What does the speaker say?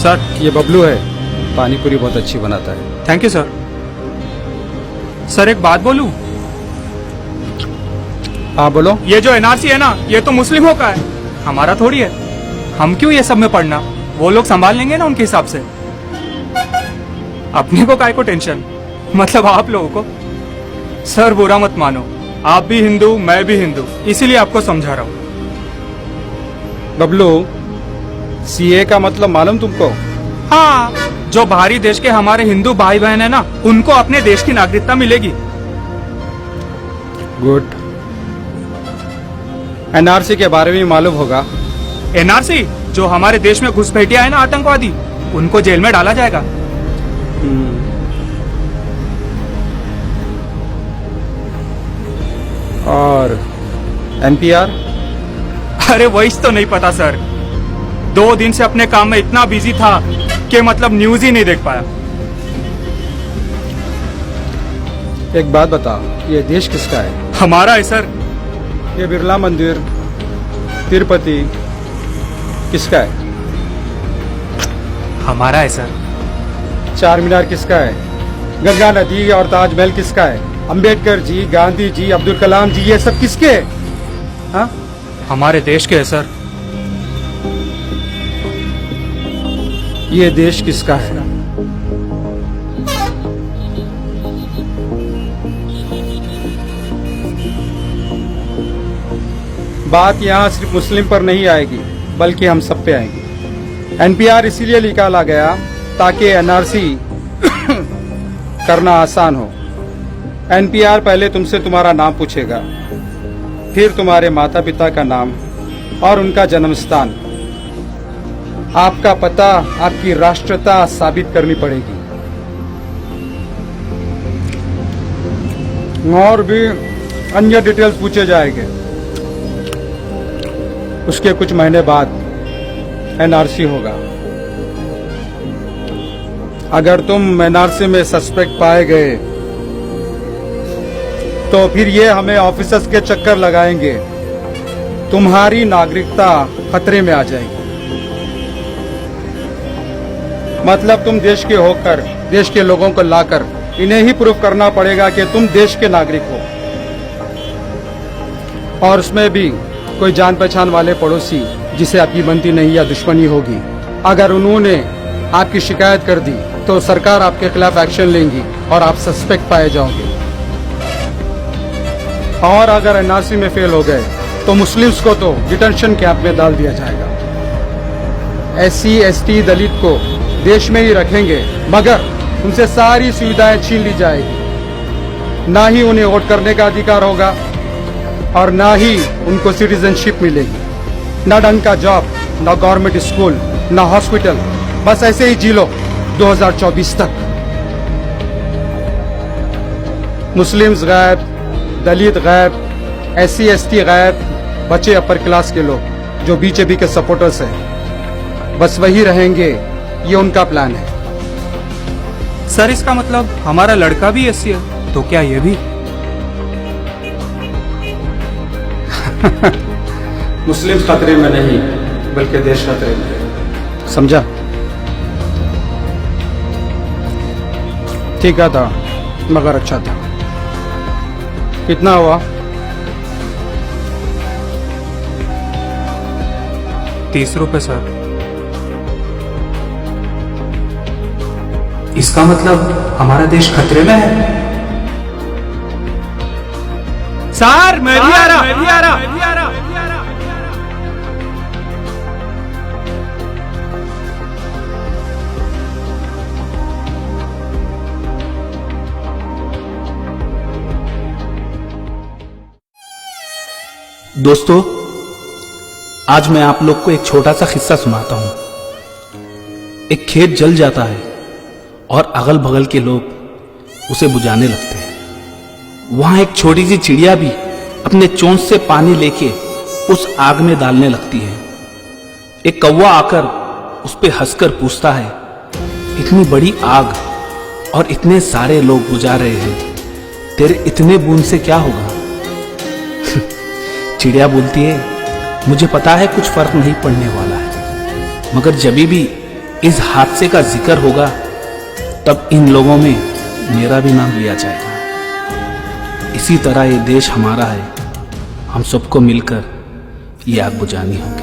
Sir. ये बबलू है, पानी पूरी बहुत अच्छी बनाता है। Thank you sir. सर एक बात बोलूं? हाँ बोलो। ये जो एनआरसी है ना, ये तो मुस्लिमों का है, हमारा थोड़ी है। हम क्यों ये सब में पढ़ना? वो लोग संभाल लेंगे ना उनके हिसाब से। अपने को काय को टेंशन, मतलब आप लोगों को। सर बुरा मत मानो, आप भी हिंदू मैं भी हिंदू, इसीलिए आपको समझा रहा हूँ। बबलू, सीए का मतलब मालूम तुमको? हाँ, जो बाहरी देश के हमारे हिंदू भाई बहन है ना, उनको अपने देश की नागरिकता मिलेगी। गुड। एनआरसी के बारे में मालूम होगा? एनआरसी जो हमारे देश में घुसपैठिया है ना, आतंकवादी, उनको जेल में डाला जाएगा। और एनपीआर? अरे वही तो नहीं पता सर। 2 दिन से अपने काम में इतना बिजी था कि मतलब न्यूज ही नहीं देख पाया। एक बात बता, ये देश किसका है? हमारा है सर। ये बिरला मंदिर, तिरुपति किसका है? हमारा है सर। चार मीनार किसका है? गंगा नदी और ताजमहल किसका है? अंबेडकर जी, गांधी जी, अब्दुल कलाम जी, ये सब किसके हैं? हाँ? हमारे देश के है सर। ये देश किसका है? बात यहाँ सिर्फ मुस्लिम पर नहीं आएगी, बल्कि हम सब पे आएगी। एनपीआर इसीलिए निकाला गया ताकि एनआरसी करना आसान हो। एनपीआर पहले तुमसे तुम्हारा नाम पूछेगा, फिर तुम्हारे माता पिता का नाम और उनका जन्म स्थान। आपका पता, आपकी राष्ट्रता साबित करनी पड़ेगी। और भी अन्य डिटेल्स पूछे जाएंगे। उसके कुछ महीने बाद एनआरसी होगा। अगर तुम एनआरसी में सस्पेक्ट पाए गए तो फिर ये हमें ऑफिसर्स के चक्कर लगाएंगे। तुम्हारी नागरिकता खतरे में आ जाएगी। मतलब तुम देश के होकर देश के लोगों को लाकर इन्हें ही प्रूफ करना पड़ेगा कि तुम देश के नागरिक हो। और उसमें भी कोई जान पहचान वाले पड़ोसी जिसे आपकी बनती नहीं या दुश्मनी होगी, अगर उन्होंने आपकी शिकायत कर दी तो सरकार आपके खिलाफ एक्शन लेंगी और आप सस्पेक्ट पाए जाओगे। और अगर एनआरसी में फेल हो गए तो मुस्लिम्स को तो डिटेंशन कैंप में डाल दिया जाएगा। एससी, एसटी, दलित को देश में ही रखेंगे, मगर उनसे सारी सुविधाएं छीन ली जाएगी। ना ही उन्हें वोट करने का अधिकार होगा और ना ही उनको सिटीजनशिप मिलेगी। ना ढंग का जॉब, ना गवर्नमेंट स्कूल, ना हॉस्पिटल। बस ऐसे ही जी लो 2024 तक। मुस्लिम्स गायब, दलित गायब, एससी एसटी गायब, बचे अपर क्लास के लोग जो बीजेपी के सपोर्टर्स हैं, बस वही रहेंगे। ये उनका प्लान है। सर इसका मतलब हमारा लड़का भी एससी है, तो क्या ये भी? मुस्लिम खतरे में नहीं, बल्कि देश खतरे में है। समझा? ठीक था, मगर अच्छा था। कितना हुआ? 30 रुपए सर। इसका मतलब हमारा देश खतरे में है। सर मैं भी आ रहा। दोस्तों, आज मैं आप लोग को एक छोटा सा किस्सा सुनाता हूं। एक खेत जल जाता है और अगल बगल के लोग उसे बुझाने लगते हैं। वहां एक छोटी सी चिड़िया भी अपने चोंच से पानी लेके उस आग में डालने लगती है। एक कौवा आकर उस पे हंसकर पूछता है, इतनी बड़ी आग और इतने सारे लोग बुझा रहे हैं, तेरे इतने बूंद से क्या होगा? चिड़िया बोलती है, मुझे पता है कुछ फर्क नहीं पड़ने वाला है, मगर जब भी इस हादसे का जिक्र होगा तब इन लोगों में मेरा भी नाम लिया जाएगा। इसी तरह ये देश हमारा है, हम सबको मिलकर ये आग बुझानी होगी।